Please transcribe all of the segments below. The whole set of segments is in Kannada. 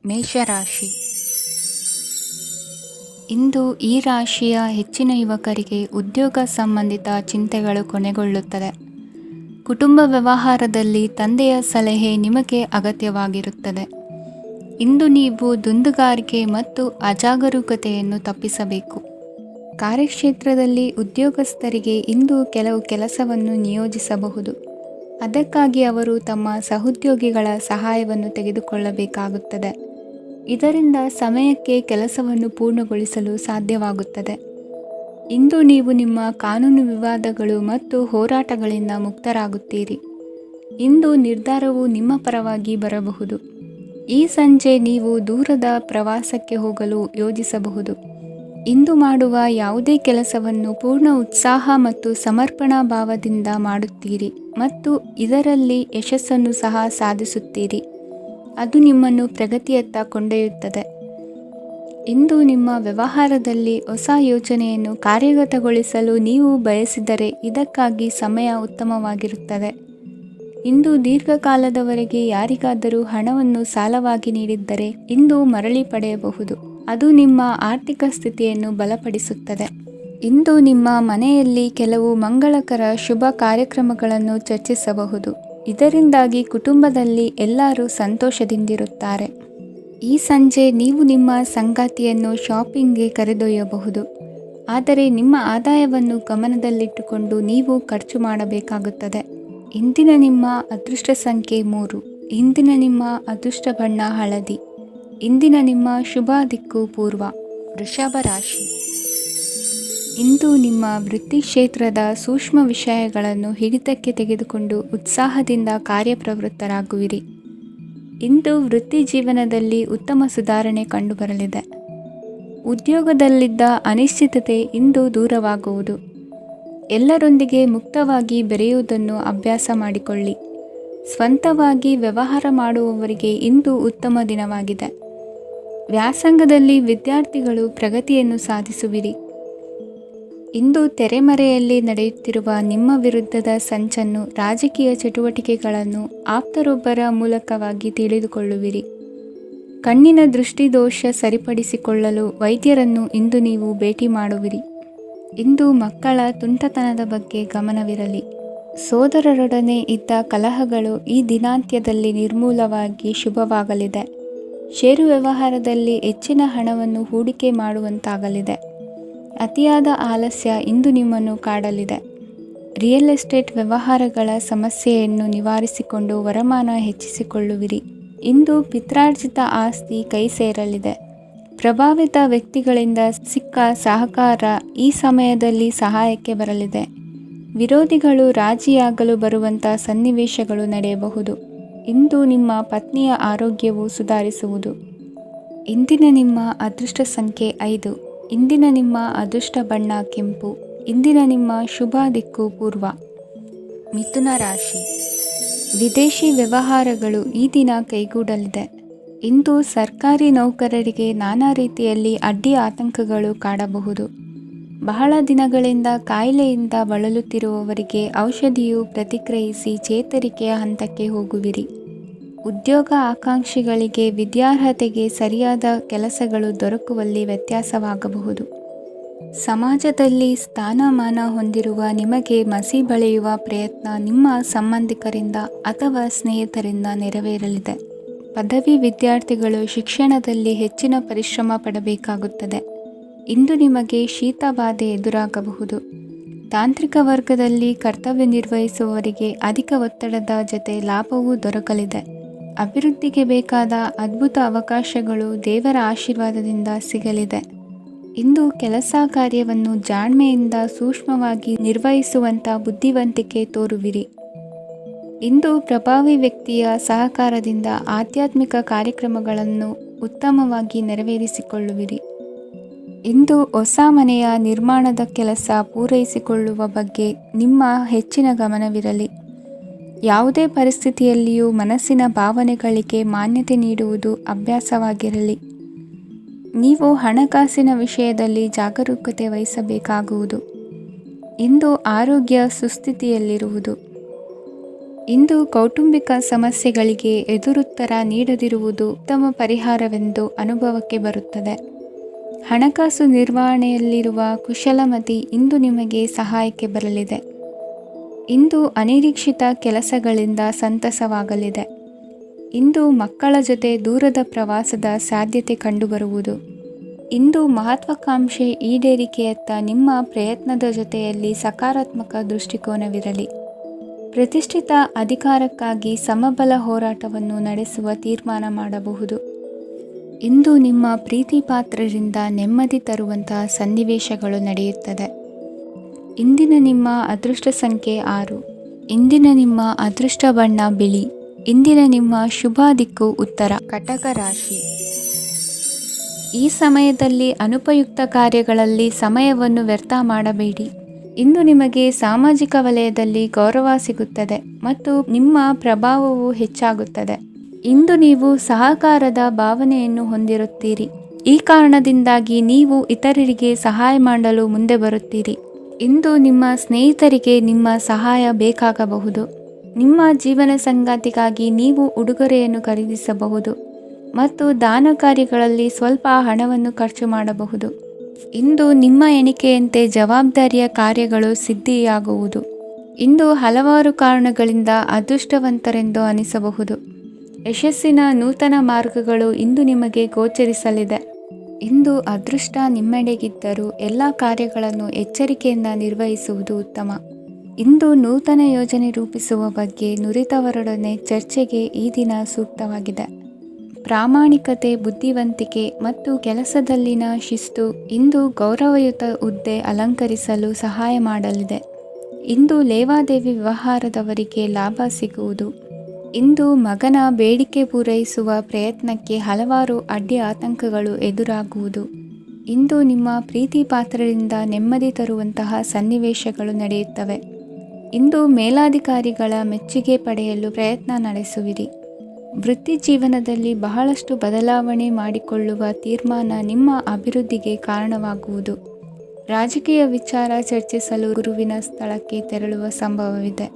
ಮೇಷರಾಶಿ. ಇಂದು ಈ ರಾಶಿಯ ಹೆಚ್ಚಿನ ಯುವಕರಿಗೆ ಉದ್ಯೋಗ ಸಂಬಂಧಿತ ಚಿಂತೆಗಳು ಕೊನೆಗೊಳ್ಳುತ್ತದೆ. ಕುಟುಂಬ ವ್ಯವಹಾರದಲ್ಲಿ ತಂದೆಯ ಸಲಹೆ ನಿಮಗೆ ಅಗತ್ಯವಾಗಿರುತ್ತದೆ. ಇಂದು ನೀವು ದುಂದುಗಾರಿಕೆ ಮತ್ತು ಅಜಾಗರೂಕತೆಯನ್ನು ತಪ್ಪಿಸಬೇಕು. ಕಾರ್ಯಕ್ಷೇತ್ರದಲ್ಲಿ ಉದ್ಯೋಗಸ್ಥರಿಗೆ ಇಂದು ಕೆಲವು ಕೆಲಸವನ್ನು ನಿಯೋಜಿಸಬಹುದು. ಅದಕ್ಕಾಗಿ ಅವರು ತಮ್ಮ ಸಹೋದ್ಯೋಗಿಗಳ ಸಹಾಯವನ್ನು ತೆಗೆದುಕೊಳ್ಳಬೇಕಾಗುತ್ತದೆ. ಇದರಿಂದ ಸಮಯಕ್ಕೆ ಕೆಲಸವನ್ನು ಪೂರ್ಣಗೊಳಿಸಲು ಸಾಧ್ಯವಾಗುತ್ತದೆ. ಇಂದು ನೀವು ನಿಮ್ಮ ಕಾನೂನು ವಿವಾದಗಳು ಮತ್ತು ಹೋರಾಟಗಳಿಂದ ಮುಕ್ತರಾಗುತ್ತೀರಿ. ಇಂದು ನಿರ್ಧಾರವು ನಿಮ್ಮ ಪರವಾಗಿ ಬರಬಹುದು. ಈ ಸಂಜೆ ನೀವು ದೂರದ ಪ್ರವಾಸಕ್ಕೆ ಹೋಗಲು ಯೋಜಿಸಬಹುದು. ಇಂದು ಮಾಡುವ ಯಾವುದೇ ಕೆಲಸವನ್ನು ಪೂರ್ಣ ಉತ್ಸಾಹ ಮತ್ತು ಸಮರ್ಪಣಾ ಭಾವದಿಂದ ಮಾಡುತ್ತೀರಿ ಮತ್ತು ಇದರಲ್ಲಿ ಯಶಸ್ಸನ್ನು ಸಹ ಸಾಧಿಸುತ್ತೀರಿ. ಅದು ನಿಮ್ಮನ್ನು ಪ್ರಗತಿಯತ್ತ ಕೊಂಡೊಯ್ಯುತ್ತದೆ. ಇಂದು ನಿಮ್ಮ ವ್ಯವಹಾರದಲ್ಲಿ ಹೊಸ ಯೋಜನೆಯನ್ನು ಕಾರ್ಯಗತಗೊಳಿಸಲು ನೀವು ಬಯಸಿದರೆ ಇದಕ್ಕಾಗಿ ಸಮಯ ಉತ್ತಮವಾಗಿರುತ್ತದೆ. ಇಂದು ದೀರ್ಘಕಾಲದವರೆಗೆ ಯಾರಿಗಾದರೂ ಹಣವನ್ನು ಸಾಲವಾಗಿ ನೀಡಿದ್ದರೆ ಇಂದು ಮರಳಿ ಪಡೆಯಬಹುದು. ಅದು ನಿಮ್ಮ ಆರ್ಥಿಕ ಸ್ಥಿತಿಯನ್ನು ಬಲಪಡಿಸುತ್ತದೆ. ಇಂದು ನಿಮ್ಮ ಮನೆಯಲ್ಲಿ ಕೆಲವು ಮಂಗಳಕರ ಶುಭ ಕಾರ್ಯಕ್ರಮಗಳನ್ನು ಚರ್ಚಿಸಬಹುದು. ಇದರಿಂದಾಗಿ ಕುಟುಂಬದಲ್ಲಿ ಎಲ್ಲರೂ ಸಂತೋಷದಿಂದಿರುತ್ತಾರೆ. ಈ ಸಂಜೆ ನೀವು ನಿಮ್ಮ ಸಂಗಾತಿಯನ್ನು ಶಾಪಿಂಗ್ಗೆ ಕರೆದೊಯ್ಯಬಹುದು. ಆದರೆ ನಿಮ್ಮ ಆದಾಯವನ್ನು ಗಮನದಲ್ಲಿಟ್ಟುಕೊಂಡು ನೀವು ಖರ್ಚು ಮಾಡಬೇಕಾಗುತ್ತದೆ. ಇಂದಿನ ನಿಮ್ಮ ಅದೃಷ್ಟ ಸಂಖ್ಯೆ 3. ಇಂದಿನ ನಿಮ್ಮ ಅದೃಷ್ಟ ಬಣ್ಣ ಹಳದಿ. ಇಂದಿನ ನಿಮ್ಮ ಶುಭ ದಿಕ್ಕು ಪೂರ್ವ. ವೃಷಭ ರಾಶಿ. ಇಂದು ನಿಮ್ಮ ವೃತ್ತಿ ಕ್ಷೇತ್ರದ ಸೂಕ್ಷ್ಮ ವಿಷಯಗಳನ್ನು ಹಿಡಿತಕ್ಕೆ ತೆಗೆದುಕೊಂಡು ಉತ್ಸಾಹದಿಂದ ಕಾರ್ಯಪ್ರವೃತ್ತರಾಗುವಿರಿ. ಇಂದು ವೃತ್ತಿ ಜೀವನದಲ್ಲಿ ಉತ್ತಮ ಸುಧಾರಣೆ ಕಂಡುಬರಲಿದೆ. ಉದ್ಯೋಗದಲ್ಲಿದ್ದ ಅನಿಶ್ಚಿತತೆ ಇಂದು ದೂರವಾಗುವುದು. ಎಲ್ಲರೊಂದಿಗೆ ಮುಕ್ತವಾಗಿ ಬೆರೆಯುವುದನ್ನು ಅಭ್ಯಾಸ ಮಾಡಿಕೊಳ್ಳಿ. ಸ್ವಂತವಾಗಿ ವ್ಯವಹಾರ ಮಾಡುವವರಿಗೆ ಇಂದು ಉತ್ತಮ ದಿನವಾಗಿದೆ. ವ್ಯಾಸಂಗದಲ್ಲಿ ವಿದ್ಯಾರ್ಥಿಗಳು ಪ್ರಗತಿಯನ್ನು ಸಾಧಿಸುವಿರಿ. ಇಂದು ತೆರೆಮರೆಯಲ್ಲಿ ನಡೆಯುತ್ತಿರುವ ನಿಮ್ಮ ವಿರುದ್ಧದ ಸಂಚನ್ನು, ರಾಜಕೀಯ ಚಟುವಟಿಕೆಗಳನ್ನು ಆಪ್ತರೊಬ್ಬರ ಮೂಲಕವಾಗಿ ತಿಳಿದುಕೊಳ್ಳುವಿರಿ. ಕಣ್ಣಿನ ದೃಷ್ಟಿದೋಷ ಸರಿಪಡಿಸಿಕೊಳ್ಳಲು ವೈದ್ಯರನ್ನು ಇಂದು ನೀವು ಭೇಟಿ ಮಾಡುವಿರಿ. ಇಂದು ಮಕ್ಕಳ ತುಂಟತನದ ಬಗ್ಗೆ ಗಮನವಿರಲಿ. ಸೋದರರೊಡನೆ ಇದ್ದ ಕಲಹಗಳು ಈ ದಿನಾಂತ್ಯದಲ್ಲಿ ನಿರ್ಮೂಲವಾಗಿ ಶುಭವಾಗಲಿದೆ. ಷೇರು ವ್ಯವಹಾರದಲ್ಲಿ ಹೆಚ್ಚಿನ ಹಣವನ್ನು ಹೂಡಿಕೆ ಮಾಡುವಂತಾಗಲಿದೆ. ಅತಿಯಾದ ಆಲಸ್ಯ ಇಂದು ನಿಮ್ಮನ್ನು ಕಾಡಲಿದೆ. ರಿಯಲ್ ಎಸ್ಟೇಟ್ ವ್ಯವಹಾರಗಳ ಸಮಸ್ಯೆಯನ್ನು ನಿವಾರಿಸಿಕೊಂಡು ವರಮಾನ ಹೆಚ್ಚಿಸಿಕೊಳ್ಳುವಿರಿ. ಇಂದು ಪಿತ್ರಾರ್ಜಿತ ಆಸ್ತಿ ಕೈ ಸೇರಲಿದೆ. ಪ್ರಭಾವಿತ ವ್ಯಕ್ತಿಗಳಿಂದ ಸಿಕ್ಕ ಸಹಕಾರ ಈ ಸಮಯದಲ್ಲಿ ಸಹಾಯಕ್ಕೆ ಬರಲಿದೆ. ವಿರೋಧಿಗಳು ರಾಜಿಯಾಗಲು ಬರುವಂಥ ಸನ್ನಿವೇಶಗಳು ನಡೆಯಬಹುದು. ಇಂದು ನಿಮ್ಮ ಪತ್ನಿಯ ಆರೋಗ್ಯವು ಸುಧಾರಿಸುವುದು. ಇಂದಿನ ನಿಮ್ಮ ಅದೃಷ್ಟ ಸಂಖ್ಯೆ 5. ಇಂದಿನ ನಿಮ್ಮ ಅದೃಷ್ಟ ಬಣ್ಣ ಕೆಂಪು. ಇಂದಿನ ನಿಮ್ಮ ಶುಭ ದಿಕ್ಕು ಪೂರ್ವ. ಮಿಥುನ ರಾಶಿ. ವಿದೇಶಿ ವ್ಯವಹಾರಗಳು ಈ ದಿನ ಕೈಗೂಡಲಿದೆ. ಇಂದು ಸರ್ಕಾರಿ ನೌಕರರಿಗೆ ನಾನಾ ರೀತಿಯಲ್ಲಿ ಅಡ್ಡಿ ಆತಂಕಗಳು ಕಾಡಬಹುದು. ಬಹಳ ದಿನಗಳಿಂದ ಕಾಯಿಲೆಯಿಂದ ಬಳಲುತ್ತಿರುವವರಿಗೆ ಔಷಧಿಯು ಪ್ರತಿಕ್ರಿಯಿಸಿ ಚೇತರಿಕೆಯ ಹಂತಕ್ಕೆ ಹೋಗುವಿರಿ. ಉದ್ಯೋಗ ಆಕಾಂಕ್ಷಿಗಳಿಗೆ ವಿದ್ಯಾರ್ಹತೆಗೆ ಸರಿಯಾದ ಕೆಲಸಗಳು ದೊರಕುವಲ್ಲಿ ವ್ಯತ್ಯಾಸವಾಗಬಹುದು. ಸಮಾಜದಲ್ಲಿ ಸ್ಥಾನಮಾನ ಹೊಂದಿರುವ ನಿಮಗೆ ಮಸಿ ಬಳಿಯುವ ಪ್ರಯತ್ನ ನಿಮ್ಮ ಸಂಬಂಧಿಕರಿಂದ ಅಥವಾ ಸ್ನೇಹಿತರಿಂದ ನೆರವೇರಲಿದೆ. ಪದವಿ ವಿದ್ಯಾರ್ಥಿಗಳು ಶಿಕ್ಷಣದಲ್ಲಿ ಹೆಚ್ಚಿನ ಪರಿಶ್ರಮ ಪಡಬೇಕಾಗುತ್ತದೆ. ಇಂದು ನಿಮಗೆ ಶೀತ ಬಾಧೆ ಎದುರಾಗಬಹುದು. ತಾಂತ್ರಿಕ ವರ್ಗದಲ್ಲಿ ಕರ್ತವ್ಯ ನಿರ್ವಹಿಸುವವರಿಗೆ ಅಧಿಕ ಒತ್ತಡದ ಜೊತೆ ಲಾಭವೂ ದೊರಕಲಿದೆ. ಅಭಿವೃದ್ಧಿಗೆ ಬೇಕಾದ ಅದ್ಭುತ ಅವಕಾಶಗಳು ದೇವರ ಆಶೀರ್ವಾದದಿಂದ ಸಿಗಲಿದೆ. ಇಂದು ಕೆಲಸ ಕಾರ್ಯವನ್ನು ಜಾಣ್ಮೆಯಿಂದ ಸೂಕ್ಷ್ಮವಾಗಿ ನಿರ್ವಹಿಸುವಂಥ ಬುದ್ಧಿವಂತಿಕೆ ತೋರುವಿರಿ. ಇಂದು ಪ್ರಭಾವಿ ವ್ಯಕ್ತಿಯ ಸಹಕಾರದಿಂದ ಆಧ್ಯಾತ್ಮಿಕ ಕಾರ್ಯಕ್ರಮಗಳನ್ನು ಉತ್ತಮವಾಗಿ ನೆರವೇರಿಸಿಕೊಳ್ಳುವಿರಿ. ಇಂದು ಹೊಸ ಮನೆಯ ನಿರ್ಮಾಣದ ಕೆಲಸ ಪೂರೈಸಿಕೊಳ್ಳುವ ಬಗ್ಗೆ ನಿಮ್ಮ ಹೆಚ್ಚಿನ ಗಮನವಿರಲಿ. ಯಾವುದೇ ಪರಿಸ್ಥಿತಿಯಲ್ಲಿಯೂ ಮನಸ್ಸಿನ ಭಾವನೆಗಳಿಗೆ ಮಾನ್ಯತೆ ನೀಡುವುದು ಅಭ್ಯಾಸವಾಗಿರಲಿ. ನೀವು ಹಣಕಾಸಿನ ವಿಷಯದಲ್ಲಿ ಜಾಗರೂಕತೆ ವಹಿಸಬೇಕಾಗುವುದು. ಇಂದು ಆರೋಗ್ಯ ಸುಸ್ಥಿತಿಯಲ್ಲಿರುವುದು. ಇಂದು ಕೌಟುಂಬಿಕ ಸಮಸ್ಯೆಗಳಿಗೆ ಎದುರುತ್ತರ ನೀಡದಿರುವುದು ಉತ್ತಮ ಪರಿಹಾರವೆಂದು ಅನುಭವಕ್ಕೆ ಬರುತ್ತದೆ. ಹಣಕಾಸು ನಿರ್ವಹಣೆಯಲ್ಲಿರುವ ಕುಶಲಮತಿ ಇಂದು ನಿಮಗೆ ಸಹಾಯಕ್ಕೆ ಬರಲಿದೆ. ಇಂದು ಅನಿರೀಕ್ಷಿತ ಕೆಲಸಗಳಿಂದ ಸಂತಸವಾಗಲಿದೆ. ಇಂದು ಮಕ್ಕಳ ಜೊತೆ ದೂರದ ಪ್ರವಾಸದ ಸಾಧ್ಯತೆ ಕಂಡುಬರುವುದು. ಇಂದು ಮಹತ್ವಾಕಾಂಕ್ಷೆ ಈಡೇರಿಕೆಯತ್ತ ನಿಮ್ಮ ಪ್ರಯತ್ನದ ಜೊತೆಯಲ್ಲಿ ಸಕಾರಾತ್ಮಕ ದೃಷ್ಟಿಕೋನವಿರಲಿ. ಪ್ರತಿಷ್ಠಿತ ಅಧಿಕಾರಕ್ಕಾಗಿ ಸಮಬಲ ಹೋರಾಟವನ್ನು ನಡೆಸುವ ತೀರ್ಮಾನ ಮಾಡಬಹುದು. ಇಂದು ನಿಮ್ಮ ಪ್ರೀತಿ ಪಾತ್ರರಿಂದ ನೆಮ್ಮದಿ ತರುವಂತಹ ಸನ್ನಿವೇಶಗಳು ನಡೆಯುತ್ತದೆ. ಇಂದಿನ ನಿಮ್ಮ ಅದೃಷ್ಟ ಸಂಖ್ಯೆ 6. ಇಂದಿನ ನಿಮ್ಮ ಅದೃಷ್ಟ ಬಣ್ಣ ಬಿಳಿ. ಇಂದಿನ ನಿಮ್ಮ ಶುಭ ದಿಕ್ಕು ಉತ್ತರ. ಕಟಕ ರಾಶಿ. ಈ ಸಮಯದಲ್ಲಿ ಅನುಪಯುಕ್ತ ಕಾರ್ಯಗಳಲ್ಲಿ ಸಮಯವನ್ನು ವ್ಯರ್ಥ ಮಾಡಬೇಡಿ. ಇಂದು ನಿಮಗೆ ಸಾಮಾಜಿಕ ವಲಯದಲ್ಲಿ ಗೌರವ ಸಿಗುತ್ತದೆ ಮತ್ತು ನಿಮ್ಮ ಪ್ರಭಾವವು ಹೆಚ್ಚಾಗುತ್ತದೆ. ಇಂದು ನೀವು ಸಹಕಾರದ ಭಾವನೆಯನ್ನು ಹೊಂದಿರುತ್ತೀರಿ. ಈ ಕಾರಣದಿಂದಾಗಿ ನೀವು ಇತರರಿಗೆ ಸಹಾಯ ಮಾಡಲು ಮುಂದೆ ಬರುತ್ತೀರಿ. ಇಂದು ನಿಮ್ಮ ಸ್ನೇಹಿತರಿಗೆ ನಿಮ್ಮ ಸಹಾಯ ಬೇಕಾಗಬಹುದು. ನಿಮ್ಮ ಜೀವನ ಸಂಗಾತಿಗಾಗಿ ನೀವು ಉಡುಗೊರೆಯನ್ನು ಖರೀದಿಸಬಹುದು ಮತ್ತು ದಾನ ಕಾರ್ಯಗಳಲ್ಲಿ ಸ್ವಲ್ಪ ಹಣವನ್ನು ಖರ್ಚು ಮಾಡಬಹುದು. ಇಂದು ನಿಮ್ಮ ಎಣಿಕೆಯಂತೆ ಜವಾಬ್ದಾರಿಯ ಕಾರ್ಯಗಳು ಸಿದ್ಧಿಯಾಗುವುದು. ಇಂದು ಹಲವಾರು ಕಾರಣಗಳಿಂದ ಅದೃಷ್ಟವಂತರೆಂದು ಅನಿಸಬಹುದು. ಯಶಸ್ಸಿನ ನೂತನ ಮಾರ್ಗಗಳು ಇಂದು ನಿಮಗೆ ಗೋಚರಿಸಲಿದೆ. ಇಂದು ಅದೃಷ್ಟ ನಿಮ್ಮೆಡೆಗಿದ್ದರೂ ಎಲ್ಲ ಕಾರ್ಯಗಳನ್ನು ಎಚ್ಚರಿಕೆಯಿಂದ ನಿರ್ವಹಿಸುವುದು ಉತ್ತಮ. ಇಂದು ನೂತನ ಯೋಜನೆ ರೂಪಿಸುವ ಬಗ್ಗೆ ನುರಿತವರೊಡನೆ ಚರ್ಚೆಗೆ ಈ ದಿನ ಸೂಕ್ತವಾಗಿದೆ. ಪ್ರಾಮಾಣಿಕತೆ, ಬುದ್ಧಿವಂತಿಕೆ ಮತ್ತು ಕೆಲಸದಲ್ಲಿನ ಶಿಸ್ತು ಇಂದು ಗೌರವಯುತ ಹುದ್ದೆ ಅಲಂಕರಿಸಲು ಸಹಾಯ ಮಾಡಲಿದೆ. ಇಂದು ಲೇವಾದೇವಿ ವ್ಯವಹಾರದವರಿಗೆ ಲಾಭ ಸಿಗುವುದು. ಇಂದು ಮಗನ ಬೇಡಿಕೆ ಪೂರೈಸುವ ಪ್ರಯತ್ನಕ್ಕೆ ಹಲವಾರು ಅಡ್ಡಿ ಆತಂಕಗಳು ಎದುರಾಗುವುದು. ಇಂದು ನಿಮ್ಮ ಪ್ರೀತಿ ಪಾತ್ರರಿಂದ ನೆಮ್ಮದಿ ತರುವಂತಹ ಸನ್ನಿವೇಶಗಳು ನಡೆಯುತ್ತವೆ. ಇಂದು ಮೇಲಾಧಿಕಾರಿಗಳ ಮೆಚ್ಚುಗೆ ಪಡೆಯಲು ಪ್ರಯತ್ನ ನಡೆಸುವಿರಿ. ವೃತ್ತಿ ಜೀವನದಲ್ಲಿ ಬಹಳಷ್ಟು ಬದಲಾವಣೆ ಮಾಡಿಕೊಳ್ಳುವ ತೀರ್ಮಾನ ನಿಮ್ಮ ಅಭಿವೃದ್ಧಿಗೆ ಕಾರಣವಾಗುವುದು. ರಾಜಕೀಯ ವಿಚಾರ ಚರ್ಚಿಸಲು ಗುರುವಿನ ಸ್ಥಳಕ್ಕೆ ತೆರಳುವ ಸಂಭವವಿದೆ.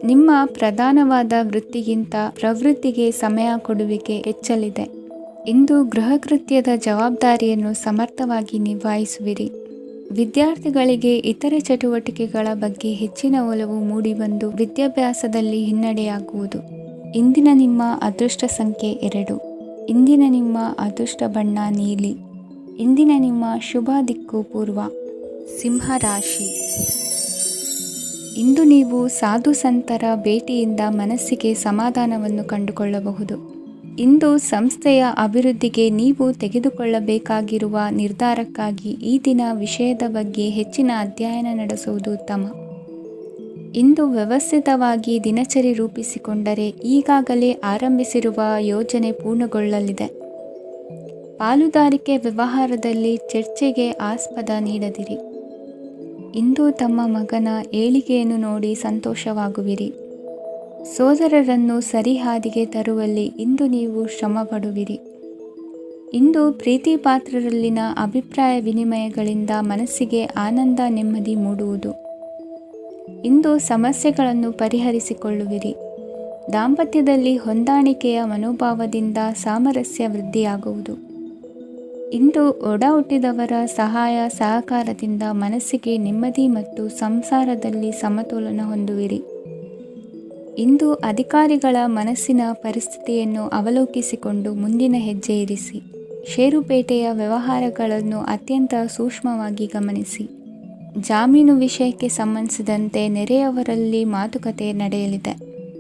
ನಿಮ್ಮ ಪ್ರಧಾನವಾದ ವೃತ್ತಿಗಿಂತ ಪ್ರವೃತ್ತಿಗೆ ಸಮಯ ಕೊಡುವಿಕೆ ಹೆಚ್ಚಲಿದೆ. ಇಂದು ಗೃಹ ಕೃತ್ಯದ ಜವಾಬ್ದಾರಿಯನ್ನು ಸಮರ್ಥವಾಗಿ ನಿಭಾಯಿಸುವಿರಿ. ವಿದ್ಯಾರ್ಥಿಗಳಿಗೆ ಇತರೆ ಚಟುವಟಿಕೆಗಳ ಬಗ್ಗೆ ಹೆಚ್ಚಿನ ಒಲವು ಮೂಡಿಬಂದು ವಿದ್ಯಾಭ್ಯಾಸದಲ್ಲಿ ಹಿನ್ನಡೆಯಾಗುವುದು. ಇಂದಿನ ನಿಮ್ಮ ಅದೃಷ್ಟ ಸಂಖ್ಯೆ 2. ಇಂದಿನ ನಿಮ್ಮ ಅದೃಷ್ಟ ಬಣ್ಣ ನೀಲಿ. ಇಂದಿನ ನಿಮ್ಮ ಶುಭ ದಿಕ್ಕು ಪೂರ್ವ. ಸಿಂಹ ರಾಶಿ. ಇಂದು ನೀವು ಸಾಧು ಸಂತರ ಭೇಟಿಯಿಂದ ಮನಸ್ಸಿಗೆ ಸಮಾಧಾನವನ್ನು ಕಂಡುಕೊಳ್ಳಬಹುದು. ಇಂದು ಸಂಸ್ಥೆಯ ಅಭಿವೃದ್ಧಿಗೆ ನೀವು ತೆಗೆದುಕೊಳ್ಳಬೇಕಾಗಿರುವ ನಿರ್ಧಾರಕ್ಕಾಗಿ ಈ ದಿನ ವಿಷಯದ ಬಗ್ಗೆ ಹೆಚ್ಚಿನ ಅಧ್ಯಯನ ನಡೆಸುವುದು ಉತ್ತಮ. ಇಂದು ವ್ಯವಸ್ಥಿತವಾಗಿ ದಿನಚರಿ ರೂಪಿಸಿಕೊಂಡರೆ ಈಗಾಗಲೇ ಆರಂಭಿಸಿರುವ ಯೋಜನೆ ಪೂರ್ಣಗೊಳ್ಳಲಿದೆ. ಪಾಲುದಾರಿಕೆ ವ್ಯವಹಾರದಲ್ಲಿ ಚರ್ಚೆಗೆ ಆಸ್ಪದ ನೀಡದಿರಿ. ಇಂದು ತಮ್ಮ ಮಗನ ಏಳಿಗೆಯನ್ನು ನೋಡಿ ಸಂತೋಷವಾಗುವಿರಿ. ಸೋದರರನ್ನು ಸರಿಹಾದಿಗೆ ತರುವಲ್ಲಿ ಇಂದು ನೀವು ಶ್ರಮಪಡುವಿರಿ. ಇಂದು ಪ್ರೀತಿ ಪಾತ್ರರಲ್ಲಿನ ಅಭಿಪ್ರಾಯ ವಿನಿಮಯಗಳಿಂದ ಮನಸ್ಸಿಗೆ ಆನಂದ, ನೆಮ್ಮದಿ ಮೂಡುವುದು. ಇಂದು ಸಮಸ್ಯೆಗಳನ್ನು ಪರಿಹರಿಸಿಕೊಳ್ಳುವಿರಿ. ದಾಂಪತ್ಯದಲ್ಲಿ ಹೊಂದಾಣಿಕೆಯ ಮನೋಭಾವದಿಂದ ಸಾಮರಸ್ಯ ವೃದ್ಧಿಯಾಗುವುದು. ಇಂದು ಒಡ ಹುಟ್ಟಿದವರ ಸಹಾಯ ಸಹಕಾರದಿಂದ ಮನಸ್ಸಿಗೆ ನೆಮ್ಮದಿ ಮತ್ತು ಸಂಸಾರದಲ್ಲಿ ಸಮತೋಲನ ಹೊಂದುವಿರಿ. ಇಂದು ಅಧಿಕಾರಿಗಳ ಮನಸ್ಸಿನ ಪರಿಸ್ಥಿತಿಯನ್ನು ಅವಲೋಕಿಸಿಕೊಂಡು ಮುಂದಿನ ಹೆಜ್ಜೆ ಇರಿಸಿ. ಷೇರುಪೇಟೆಯ ವ್ಯವಹಾರಗಳನ್ನು ಅತ್ಯಂತ ಸೂಕ್ಷ್ಮವಾಗಿ ಗಮನಿಸಿ. ಜಾಮೀನು ವಿಷಯಕ್ಕೆ ಸಂಬಂಧಿಸಿದಂತೆ ನೆರೆಯವರಲ್ಲಿ ಮಾತುಕತೆ ನಡೆಯಲಿದೆ.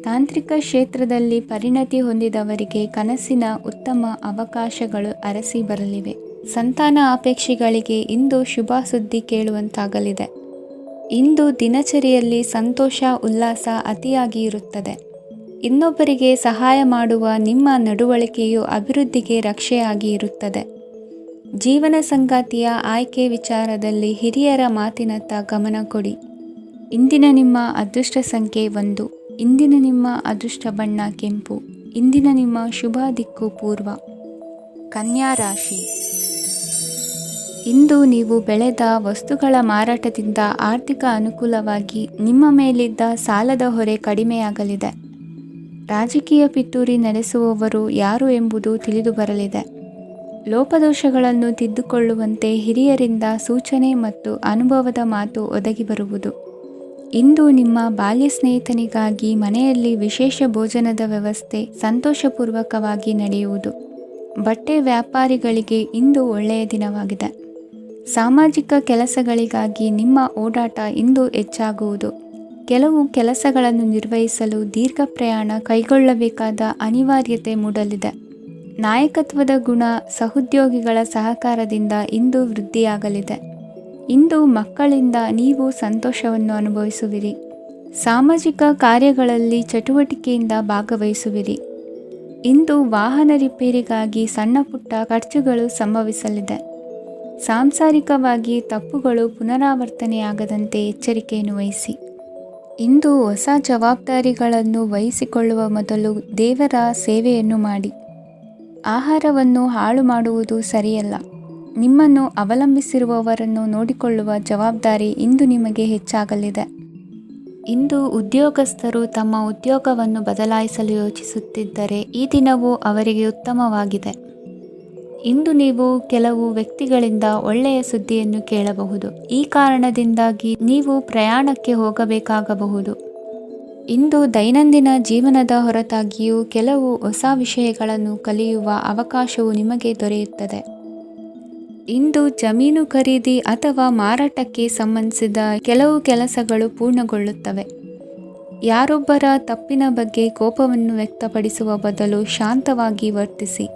ತಾಂತ್ರಿಕ ಕ್ಷೇತ್ರದಲ್ಲಿ ಪರಿಣತಿ ಹೊಂದಿದವರಿಗೆ ಕನಸಿನ ಉತ್ತಮ ಅವಕಾಶಗಳು ಅರಸಿ ಬರಲಿವೆ. ಸಂತಾನ ಅಪೇಕ್ಷಿಗಳಿಗೆ ಇಂದು ಶುಭ ಸುದ್ದಿ ಕೇಳುವಂತಾಗಲಿದೆ. ಇಂದು ದಿನಚರಿಯಲ್ಲಿ ಸಂತೋಷ, ಉಲ್ಲಾಸ ಅತಿಯಾಗಿ ಇರುತ್ತದೆ. ಇನ್ನೊಬ್ಬರಿಗೆ ಸಹಾಯ ಮಾಡುವ ನಿಮ್ಮ ನಡವಳಿಕೆಯು ಅಭಿವೃದ್ಧಿಗೆ ರಕ್ಷೆಯಾಗಿ ಇರುತ್ತದೆ. ಜೀವನ ಸಂಗಾತಿಯ ಆಯ್ಕೆ ವಿಚಾರದಲ್ಲಿ ಹಿರಿಯರ ಮಾತಿನತ್ತ ಗಮನ ಕೊಡಿ. ಇಂದಿನ ನಿಮ್ಮ ಅದೃಷ್ಟ ಸಂಖ್ಯೆ 1. ಇಂದಿನ ನಿಮ್ಮ ಅದೃಷ್ಟ ಬಣ್ಣ ಕೆಂಪು. ಇಂದಿನ ನಿಮ್ಮ ಶುಭ ದಿಕ್ಕು ಪೂರ್ವ. ಕನ್ಯಾ ರಾಶಿ. ಇಂದು ನೀವು ಬೆಳೆದ ವಸ್ತುಗಳ ಮಾರಾಟದಿಂದ ಆರ್ಥಿಕ ಅನುಕೂಲವಾಗಿ ನಿಮ್ಮ ಮೇಲಿದ್ದ ಸಾಲದ ಹೊರೆ ಕಡಿಮೆಯಾಗಲಿದೆ. ರಾಜಕೀಯ ಪಿತೂರಿ ನಡೆಸುವವರು ಯಾರು ಎಂಬುದು ತಿಳಿದು ಬರಲಿದೆ. ಲೋಪದೋಷಗಳನ್ನು ತಿದ್ದುಕೊಳ್ಳುವಂತೆ ಹಿರಿಯರಿಂದ ಸೂಚನೆ ಮತ್ತು ಅನುಭವದ ಮಾತು ಒದಗಿ ಬರುವುದು. ಇಂದು ನಿಮ್ಮ ಬಾಲ್ಯ ಸ್ನೇಹಿತನಿಗಾಗಿ ಮನೆಯಲ್ಲಿ ವಿಶೇಷ ಭೋಜನದ ವ್ಯವಸ್ಥೆ ಸಂತೋಷಪೂರ್ವಕವಾಗಿ ನಡೆಯುವುದು. ಬಟ್ಟೆ ವ್ಯಾಪಾರಿಗಳಿಗೆ ಇಂದು ಒಳ್ಳೆಯ ದಿನವಾಗಿದೆ. ಸಾಮಾಜಿಕ ಕೆಲಸಗಳಿಗಾಗಿ ನಿಮ್ಮ ಓಡಾಟ ಇಂದು ಹೆಚ್ಚಾಗುವುದು. ಕೆಲವು ಕೆಲಸಗಳನ್ನು ನಿರ್ವಹಿಸಲು ದೀರ್ಘ ಪ್ರಯಾಣ ಕೈಗೊಳ್ಳಬೇಕಾದ ಅನಿವಾರ್ಯತೆ ಮೂಡಲಿದೆ. ನಾಯಕತ್ವದ ಗುಣ ಸಹೋದ್ಯೋಗಿಗಳ ಸಹಕಾರದಿಂದ ಇಂದು ವೃದ್ಧಿಯಾಗಲಿದೆ. ಇಂದು ಮಕ್ಕಳಿಂದ ನೀವು ಸಂತೋಷವನ್ನು ಅನುಭವಿಸುವಿರಿ. ಸಾಮಾಜಿಕ ಕಾರ್ಯಗಳಲ್ಲಿ ಚಟುವಟಿಕೆಯಿಂದ ಭಾಗವಹಿಸುವಿರಿ. ಇಂದು ವಾಹನ ರಿಪೇರಿಗಾಗಿ ಸಣ್ಣ ಪುಟ್ಟ ಖರ್ಚುಗಳು ಸಂಭವಿಸಲಿದೆ. ಸಾಂಸಾರಿಕವಾಗಿ ತಪ್ಪುಗಳು ಪುನರಾವರ್ತನೆಯಾಗದಂತೆ ಎಚ್ಚರಿಕೆಯನ್ನು ವಹಿಸಿ. ಇಂದು ಹೊಸ ಜವಾಬ್ದಾರಿಗಳನ್ನು ವಹಿಸಿಕೊಳ್ಳುವ ಮೊದಲು ದೇವರ ಸೇವೆಯನ್ನು ಮಾಡಿ. ಆಹಾರವನ್ನು ಹಾಳು ಮಾಡುವುದು ಸರಿಯಲ್ಲ. ನಿಮ್ಮನ್ನು ಅವಲಂಬಿಸಿರುವವರನ್ನು ನೋಡಿಕೊಳ್ಳುವ ಜವಾಬ್ದಾರಿ ಇಂದು ನಿಮಗೆ ಹೆಚ್ಚಾಗಲಿದೆ. ಇಂದು ಉದ್ಯೋಗಸ್ಥರು ತಮ್ಮ ಉದ್ಯೋಗವನ್ನು ಬದಲಾಯಿಸಲು ಯೋಚಿಸುತ್ತಿದ್ದರೆ ಈ ದಿನವೂ ಅವರಿಗೆ ಉತ್ತಮವಾಗಿದೆ. ಇಂದು ನೀವು ಕೆಲವು ವ್ಯಕ್ತಿಗಳಿಂದ ಒಳ್ಳೆಯ ಸುದ್ದಿಯನ್ನು ಕೇಳಬಹುದು. ಈ ಕಾರಣದಿಂದಾಗಿ ನೀವು ಪ್ರಯಾಣಕ್ಕೆ ಹೋಗಬೇಕಾಗಬಹುದು. ಇಂದು ದೈನಂದಿನ ಜೀವನದ ಹೊರತಾಗಿಯೂ ಕೆಲವು ಹೊಸ ವಿಷಯಗಳನ್ನು ಕಲಿಯುವ ಅವಕಾಶವು ನಿಮಗೆ ದೊರೆಯುತ್ತದೆ. ಇಂದು ಜಮೀನು ಖರೀದಿ ಅಥವಾ ಮಾರಾಟಕ್ಕೆ ಸಂಬಂಧಿಸಿದ ಕೆಲವು ಕೆಲಸಗಳು ಪೂರ್ಣಗೊಳ್ಳುತ್ತವೆ. ಯಾರೊಬ್ಬರ ತಪ್ಪಿನ ಬಗ್ಗೆ ಕೋಪವನ್ನು ವ್ಯಕ್ತಪಡಿಸುವ ಬದಲು ಶಾಂತವಾಗಿ ವರ್ತಿಸಿ.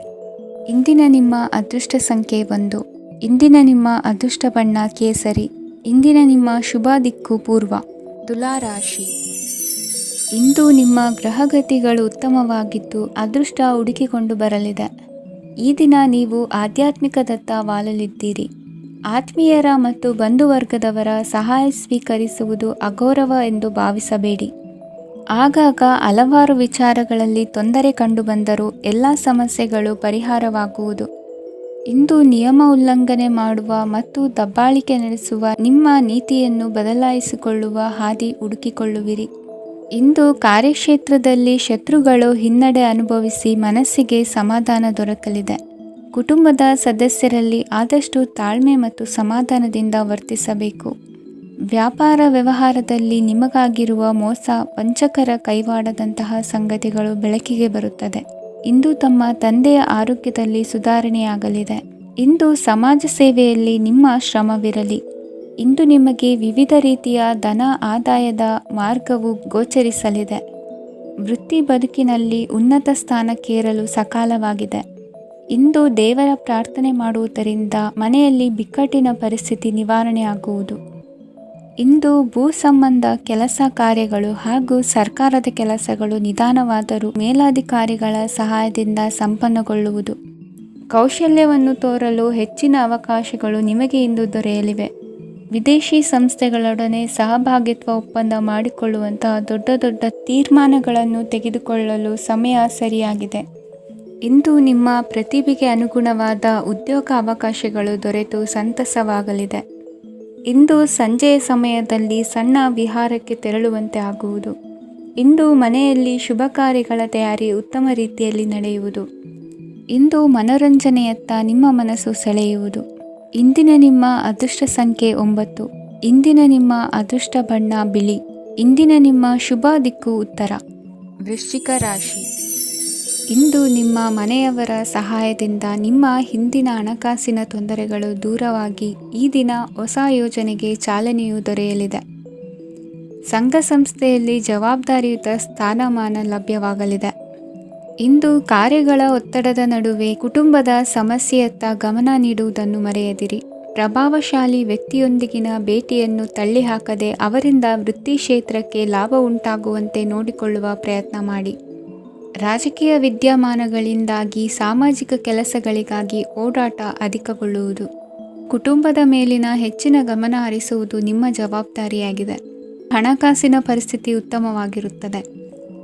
ಇಂದಿನ ನಿಮ್ಮ ಅದೃಷ್ಟ ಸಂಖ್ಯೆ 1. ಇಂದಿನ ನಿಮ್ಮ ಅದೃಷ್ಟ ಬಣ್ಣ ಕೇಸರಿ. ಇಂದಿನ ನಿಮ್ಮ ಶುಭ ದಿಕ್ಕು ಪೂರ್ವ. ತುಲಾ ರಾಶಿ. ಇಂದು ನಿಮ್ಮ ಗ್ರಹಗತಿಗಳು ಉತ್ತಮವಾಗಿದ್ದು ಅದೃಷ್ಟ ಹುಡುಕಿಕೊಂಡು ಬರಲಿದೆ. ಈ ದಿನ ನೀವು ಆಧ್ಯಾತ್ಮಿಕದತ್ತ ವಾಲಲಿದ್ದೀರಿ. ಆತ್ಮೀಯರ ಮತ್ತು ಬಂಧುವರ್ಗದವರ ಸಹಾಯ ಸ್ವೀಕರಿಸುವುದು ಅಗೌರವ ಎಂದು ಭಾವಿಸಬೇಡಿ. ಆಗಾಗ ಹಲವಾರು ವಿಚಾರಗಳಲ್ಲಿ ತೊಂದರೆ ಕಂಡುಬಂದರೂ ಎಲ್ಲ ಸಮಸ್ಯೆಗಳು ಪರಿಹಾರವಾಗುವುದು. ಇಂದು ನಿಯಮ ಉಲ್ಲಂಘನೆ ಮಾಡುವ ಮತ್ತು ದಬ್ಬಾಳಿಕೆ ನಡೆಸುವ ನಿಮ್ಮ ನೀತಿಯನ್ನು ಬದಲಾಯಿಸಿಕೊಳ್ಳುವ ಹಾದಿ ಹುಡುಕಿಕೊಳ್ಳುವಿರಿ. ಇಂದು ಕಾರ್ಯಕ್ಷೇತ್ರದಲ್ಲಿ ಶತ್ರುಗಳು ಹಿನ್ನಡೆ ಅನುಭವಿಸಿ ಮನಸ್ಸಿಗೆ ಸಮಾಧಾನ ದೊರಕಲಿದೆ. ಕುಟುಂಬದ ಸದಸ್ಯರಲ್ಲಿ ಆದಷ್ಟು ತಾಳ್ಮೆ ಮತ್ತು ಸಮಾಧಾನದಿಂದ ವರ್ತಿಸಬೇಕು. ವ್ಯಾಪಾರ ವ್ಯವಹಾರದಲ್ಲಿ ನಿಮಗಾಗಿರುವ ಮೋಸ, ವಂಚಕರ ಕೈವಾಡದಂತಹ ಸಂಗತಿಗಳು ಬೆಳಕಿಗೆ ಬರುತ್ತದೆ. ಇಂದು ತಮ್ಮ ತಂದೆಯ ಆರೋಗ್ಯದಲ್ಲಿ ಸುಧಾರಣೆಯಾಗಲಿದೆ. ಇಂದು ಸಮಾಜ ಸೇವೆಯಲ್ಲಿ ನಿಮ್ಮ ಶ್ರಮವಿರಲಿ. ಇಂದು ನಿಮಗೆ ವಿವಿಧ ರೀತಿಯ ಧನ ಆದಾಯದ ಮಾರ್ಗವು ಗೋಚರಿಸಲಿದೆ. ವೃತ್ತಿ ಬದುಕಿನಲ್ಲಿ ಉನ್ನತ ಸ್ಥಾನಕ್ಕೇರಲು ಸಕಾಲವಾಗಿದೆ. ಇಂದು ದೇವರ ಪ್ರಾರ್ಥನೆ ಮಾಡುವುದರಿಂದ ಮನೆಯಲ್ಲಿ ಬಿಕ್ಕಟ್ಟಿನ ಪರಿಸ್ಥಿತಿ ನಿವಾರಣೆಯಾಗುವುದು. ಇಂದು ಭೂ ಸಂಬಂಧ ಕೆಲಸ ಕಾರ್ಯಗಳು ಹಾಗೂ ಸರ್ಕಾರದ ಕೆಲಸಗಳು ನಿಧಾನವಾದರೂ ಮೇಲಾಧಿಕಾರಿಗಳ ಸಹಾಯದಿಂದ ಸಂಪನ್ನಗೊಳ್ಳುವುದು. ಕೌಶಲ್ಯವನ್ನು ತೋರಲು ಹೆಚ್ಚಿನ ಅವಕಾಶಗಳು ನಿಮಗೆ ಇಂದು ದೊರೆಯಲಿವೆ. ವಿದೇಶಿ ಸಂಸ್ಥೆಗಳೊಡನೆ ಸಹಭಾಗಿತ್ವ ಒಪ್ಪಂದ ಮಾಡಿಕೊಳ್ಳುವಂತಹ ದೊಡ್ಡ ದೊಡ್ಡ ತೀರ್ಮಾನಗಳನ್ನು ತೆಗೆದುಕೊಳ್ಳಲು ಸಮಯ ಸರಿಯಾಗಿದೆ. ಇಂದು ನಿಮ್ಮ ಪ್ರತಿಭೆಗೆ ಅನುಗುಣವಾದ ಉದ್ಯೋಗ ಅವಕಾಶಗಳು ದೊರೆತು ಸಂತಸವಾಗಲಿದೆ. ಇಂದು ಸಂಜೆಯ ಸಮಯದಲ್ಲಿ ಸಣ್ಣ ವಿಹಾರಕ್ಕೆ ತೆರಳುವಂತೆ ಆಗುವುದು. ಇಂದು ಮನೆಯಲ್ಲಿ ಶುಭ ಕಾರ್ಯಗಳ ತಯಾರಿ ಉತ್ತಮ ರೀತಿಯಲ್ಲಿ ನಡೆಯುವುದು. ಇಂದು ಮನೋರಂಜನೆಯತ್ತ ನಿಮ್ಮ ಮನಸ್ಸು ಸೆಳೆಯುವುದು. ಇಂದಿನ ನಿಮ್ಮ ಅದೃಷ್ಟ ಸಂಖ್ಯೆ 9. ಇಂದಿನ ನಿಮ್ಮ ಅದೃಷ್ಟ ಬಣ್ಣ ಬಿಳಿ. ಇಂದಿನ ನಿಮ್ಮ ಶುಭ ದಿಕ್ಕು ಉತ್ತರ. ವೃಶ್ಚಿಕ ರಾಶಿ. ಇಂದು ನಿಮ್ಮ ಮನೆಯವರ ಸಹಾಯದಿಂದ ನಿಮ್ಮ ಹಿಂದಿನ ಹಣಕಾಸಿನ ತೊಂದರೆಗಳು ದೂರವಾಗಿ ಈ ದಿನ ಹೊಸ ಯೋಜನೆಗೆ ಚಾಲನೆಯು ದೊರೆಯಲಿದೆ. ಸಂಘ ಸಂಸ್ಥೆಯಲ್ಲಿ ಜವಾಬ್ದಾರಿಯುತ ಸ್ಥಾನಮಾನ ಲಭ್ಯವಾಗಲಿದೆ. ಇಂದು ಕಾರ್ಯಗಳ ಒತ್ತಡದ ನಡುವೆ ಕುಟುಂಬದ ಸಮಸ್ಯೆಯತ್ತ ಗಮನ ನೀಡುವುದನ್ನು ಮರೆಯದಿರಿ. ಪ್ರಭಾವಶಾಲಿ ವ್ಯಕ್ತಿಯೊಂದಿಗಿನ ಭೇಟಿಯನ್ನು ತಳ್ಳಿಹಾಕದೆ ಅವರಿಂದ ವೃತ್ತಿ ಕ್ಷೇತ್ರಕ್ಕೆ ಲಾಭ ಉಂಟಾಗುವಂತೆ ನೋಡಿಕೊಳ್ಳುವ ಪ್ರಯತ್ನ ಮಾಡಿ. ರಾಜಕೀಯ ವಿದ್ಯಮಾನಗಳಿಂದಾಗಿ ಸಾಮಾಜಿಕ ಕೆಲಸಗಳಿಗಾಗಿ ಓಡಾಟ ಅಧಿಕಗೊಳ್ಳುವುದು. ಕುಟುಂಬದ ಮೇಲಿನ ಹೆಚ್ಚಿನ ಗಮನ ಹರಿಸುವುದು ನಿಮ್ಮ ಜವಾಬ್ದಾರಿಯಾಗಿದೆ. ಹಣಕಾಸಿನ ಪರಿಸ್ಥಿತಿ ಉತ್ತಮವಾಗಿರುತ್ತದೆ.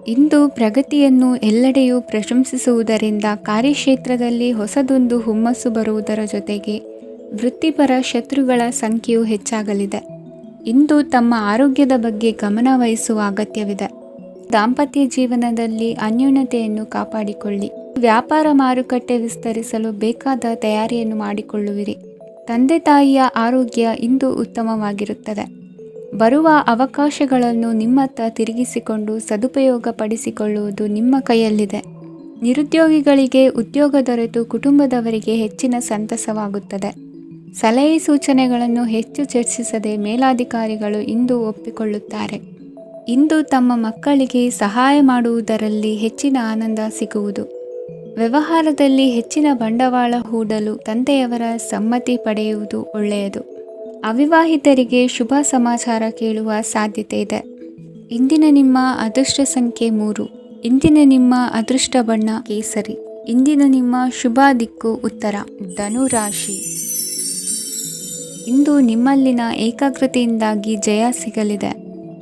ಇಂದು ಪ್ರಗತಿಯನ್ನು ಎಲ್ಲೆಡೆಯೂ ಪ್ರಶಂಸಿಸುವುದರಿಂದ ಕಾರ್ಯಕ್ಷೇತ್ರದಲ್ಲಿ ಹೊಸದೊಂದು ಹುಮ್ಮಸ್ಸು ಬರುವುದರ ಜೊತೆಗೆ ವೃತ್ತಿಪರ ಶತ್ರುಗಳ ಸಂಖ್ಯೆಯು ಹೆಚ್ಚಾಗಲಿದೆ. ಇಂದು ತಮ್ಮ ಆರೋಗ್ಯದ ಬಗ್ಗೆ ಗಮನ ವಹಿಸುವ ಅಗತ್ಯವಿದೆ. ದಾಂಪತ್ಯ ಜೀವನದಲ್ಲಿ ಅನ್ಯೋನ್ಯತೆಯನ್ನು ಕಾಪಾಡಿಕೊಳ್ಳಿ. ವ್ಯಾಪಾರ ಮಾರುಕಟ್ಟೆ ವಿಸ್ತರಿಸಲು ಬೇಕಾದ ತಯಾರಿಯನ್ನು ಮಾಡಿಕೊಳ್ಳುವಿರಿ. ತಂದೆ ತಾಯಿಯ ಆರೋಗ್ಯ ಇಂದು ಉತ್ತಮವಾಗಿರುತ್ತದೆ. ಬರುವ ಅವಕಾಶಗಳನ್ನು ನಿಮ್ಮತ್ತ ತಿರುಗಿಸಿಕೊಂಡು ಸದುಪಯೋಗಪಡಿಸಿಕೊಳ್ಳುವುದು ನಿಮ್ಮ ಕೈಯಲ್ಲಿದೆ. ನಿರುದ್ಯೋಗಿಗಳಿಗೆ ಉದ್ಯೋಗ ದೊರೆತು ಕುಟುಂಬದವರಿಗೆ ಹೆಚ್ಚಿನ ಸಂತಸವಾಗುತ್ತದೆ. ಸಲಹೆ ಸೂಚನೆಗಳನ್ನು ಹೆಚ್ಚು ಚರ್ಚಿಸದೆ ಮೇಲಾಧಿಕಾರಿಗಳು ಇಂದು ಒಪ್ಪಿಕೊಳ್ಳುತ್ತಾರೆ. ಇಂದು ತಮ್ಮ ಮಕ್ಕಳಿಗೆ ಸಹಾಯ ಮಾಡುವುದರಲ್ಲಿ ಹೆಚ್ಚಿನ ಆನಂದ ಸಿಗುವುದು. ವ್ಯವಹಾರದಲ್ಲಿ ಹೆಚ್ಚಿನ ಬಂಡವಾಳ ಹೂಡಲು ತಂದೆಯವರ ಸಮ್ಮತಿ ಪಡೆಯುವುದು ಒಳ್ಳೆಯದು. ಅವಿವಾಹಿತರಿಗೆ ಶುಭ ಸಮಾಚಾರ ಕೇಳುವ ಸಾಧ್ಯತೆ ಇದೆ. ಇಂದಿನ ನಿಮ್ಮ ಅದೃಷ್ಟ ಸಂಖ್ಯೆ 3. ಇಂದಿನ ನಿಮ್ಮ ಅದೃಷ್ಟ ಬಣ್ಣ ಕೇಸರಿ. ಇಂದಿನ ನಿಮ್ಮ ಶುಭ ದಿಕ್ಕು ಉತ್ತರ. ಧನುರಾಶಿ. ಇಂದು ನಿಮ್ಮಲ್ಲಿನ ಏಕಾಗ್ರತೆಯಿಂದಾಗಿ ಜಯ ಸಿಗಲಿದೆ.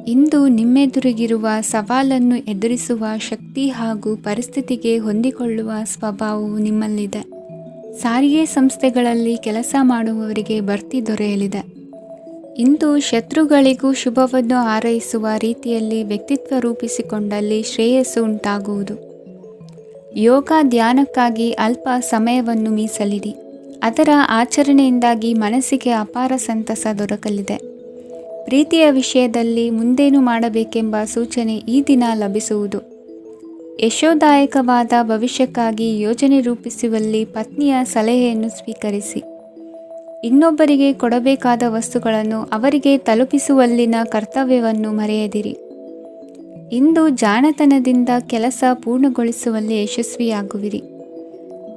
ಇಂದು ನಿಮ್ಮೆದುರಿಗಿರುವ ಸವಾಲನ್ನು ಎದುರಿಸುವ ಶಕ್ತಿ ಹಾಗೂ ಪರಿಸ್ಥಿತಿಗೆ ಹೊಂದಿಕೊಳ್ಳುವ ಸ್ವಭಾವವು ನಿಮ್ಮಲ್ಲಿದೆ. ಸಾರಿಗೆ ಸಂಸ್ಥೆಗಳಲ್ಲಿ ಕೆಲಸ ಮಾಡುವವರಿಗೆ ಬಡ್ತಿ ದೊರೆಯಲಿದೆ. ಇಂದು ಶತ್ರುಗಳಿಗೂ ಶುಭವನ್ನು ಹಾರೈಸುವ ರೀತಿಯಲ್ಲಿ ವ್ಯಕ್ತಿತ್ವ ರೂಪಿಸಿಕೊಂಡಲ್ಲಿ ಶ್ರೇಯಸ್ಸು ಉಂಟಾಗುವುದು. ಯೋಗ ಧ್ಯಾನಕ್ಕಾಗಿ ಅಲ್ಪ ಸಮಯವನ್ನು ಮೀಸಲಿಡಿ. ಅದರ ಆಚರಣೆಯಿಂದಾಗಿ ಮನಸ್ಸಿಗೆ ಅಪಾರ ಸಂತಸ ದೊರಕಲಿದೆ. ಪ್ರೀತಿಯ ವಿಷಯದಲ್ಲಿ ಮುಂದೇನು ಮಾಡಬೇಕೆಂಬ ಸೂಚನೆ ಈ ದಿನ ಲಭಿಸುವುದು. ಯಶೋದಾಯಕವಾದ ಭವಿಷ್ಯಕ್ಕಾಗಿ ಯೋಜನೆ ರೂಪಿಸುವಲ್ಲಿ ಪತ್ನಿಯ ಸಲಹೆಯನ್ನು ಸ್ವೀಕರಿಸಿ. ಇನ್ನೊಬ್ಬರಿಗೆ ಕೊಡಬೇಕಾದ ವಸ್ತುಗಳನ್ನು ಅವರಿಗೆ ತಲುಪಿಸುವಲ್ಲಿನ ಕರ್ತವ್ಯವನ್ನು ಮರೆಯದಿರಿ. ಇಂದು ಜಾಣತನದಿಂದ ಕೆಲಸ ಪೂರ್ಣಗೊಳಿಸುವಲ್ಲಿ ಯಶಸ್ವಿಯಾಗುವಿರಿ.